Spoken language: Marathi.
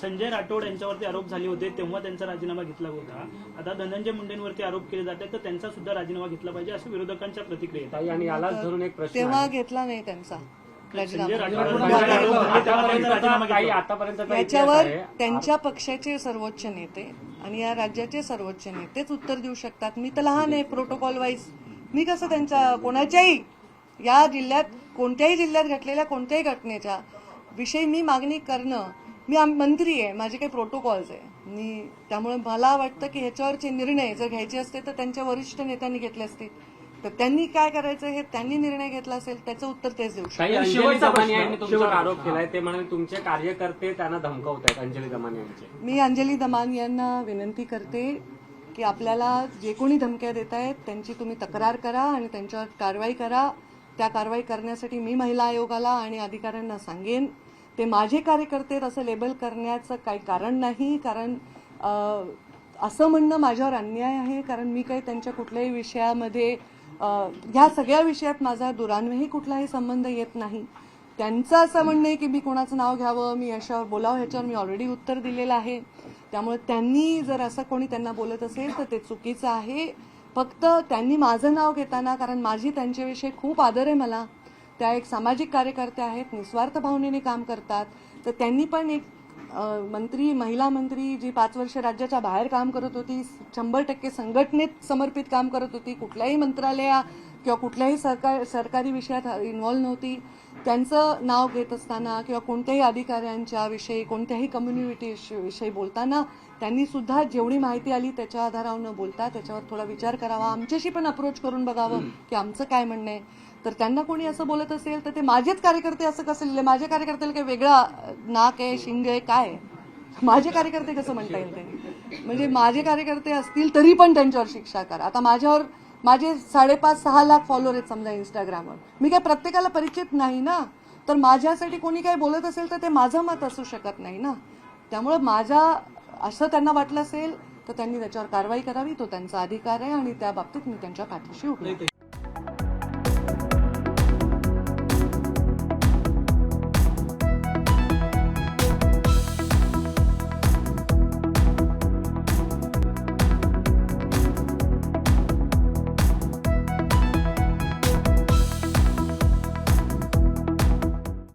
संजय राठोड यांच्यावरती आरोप झाले होते तेव्हा त्यांचा राजीनामा घेतला होता. आता धनंजय मुंडेंवरती आरोप केले जातात तर त्यांचा सुद्धा राजीनामा घेतला पाहिजे अशा विरोधकांच्या प्रतिक्रिया आहेत. आणि यालाच धरून एक प्रश्न तेव्हा घेतला नाही त्यांचा संजय याच्यावर त्यांच्या पक्षाचे सर्वोच्च नेते आणि या राज्याचे सर्वोच्च नेतेच उत्तर देऊ शकतात. मी तर लहान आहे प्रोटोकॉल वाईज. मी कसं त्यांच्या कोणाच्याही या जिल्ह्यात कोणत्याही जिल्ह्यात घडलेल्या कोणत्याही घटनेच्या विषयी मी मागणी करणं, मी मंत्री आहे, माझे काही प्रोटोकॉल्स आहे मी, त्यामुळे मला वाटतं की ह्याच्यावरचे निर्णय जर घ्यायचे असते तर त्यांच्या वरिष्ठ नेत्यांनी घेतले असते. तर त्यांनी काय करायचं हे त्यांनी निर्णय घेतला असेल त्याचं उत्तर तेच देऊ शकतो. अंजली दमानिया यांनी तुमच्यावर आरोप केलाय, ते म्हणाले तुमचे कार्यकर्ते त्यांना धमकावतायत. अंजली दमानिया यांचे मी अंजली दमानिया यांना विनंती करते की आपल्याला जे कोणी धमक्या देत आहेत त्यांची तुम्ही तक्रार करा आणि त्यांच्यावर कारवाई करा. त्या कारवाई करण्यासाठी मी महिला आयोगाला आणि अधिकाऱ्यांना सांगेन. ते माझे कार्यकर्ते असं लेबल करण्याचं काही कारण नाही, कारण असं म्हणणं माझ्यावर अन्याय आहे. कारण मी काही त्यांच्या कुठल्याही विषयामध्ये ह्या सगळ्या विषयात माझा दुरान्वयही कुठलाही संबंध येत नाही. त्यांचं असं म्हणणं आहे की मी कोणाचं नाव घ्यावं, मी याच्यावर बोलावं, ह्याच्यावर मी ऑलरेडी उत्तर दिलेलं आहे. त्यामुळे त्यांनी जर असं कोणी त्यांना बोलत असेल तर ते चुकीचं आहे. फक्त त्यांनी माझं नाव घेताना, कारण माझी त्यांच्याविषयी खूप आदर आहे मला, त्या एक सामाजिक कार्यकर्त्या आहेत, निस्वार्थ भावनेने काम करतात, तर त्यांनी पण एक मंत्री, महिला मंत्री जी 5 वर्ष राज्याच्या बाहेर काम करत होती, 100% संघटनेत समर्पित काम करत होती, कुठल्याही मंत्रालया किंवा कुठल्याही सरकारी विषयात इन्व्हॉल्व नव्हती, त्यांचं नाव घेत असताना किंवा कोणत्याही अधिकाऱ्यांच्या विषयी, कोणत्याही कम्युनिटी विषयी बोलताना त्यांनी सुद्धा जेवढी माहिती आली त्याच्या आधारावर न बोलता त्याच्यावर थोडा विचार करावा, आमच्याशी पण अप्रोच करून बघावं की आमचं काय म्हणणं आहे. तर त्यांना कोणी असं बोलत असेल तर ते माझेच कार्यकर्ते असं कसं लिहिले, माझ्या कार्यकर्त्याला काही वेगळा नाक आहे, शिंग आहे, काय आहे, माझे कार्यकर्ते कसं म्हणता येईल ते. म्हणजे माझे कार्यकर्ते असतील तरी पण त्यांच्यावर शिक्षा करा. आता माझ्यावर माझे 5.5-6 लाख फॉलोअर आहेत समजा इंस्टाग्रामवर, मी काय प्रत्येकाला परिचित नाही ना, तर माझ्यासाठी कोणी काही बोलत असेल तर ते माझं मत असू शकत नाही ना. त्यामुळे माझा असं त्यांना वाटलं असेल तर त्यांनी त्याच्यावर कारवाई करावी, तो त्यांचा अधिकार आहे आणि त्या बाबतीत मी त्यांच्या पाठीशी उभी आहे.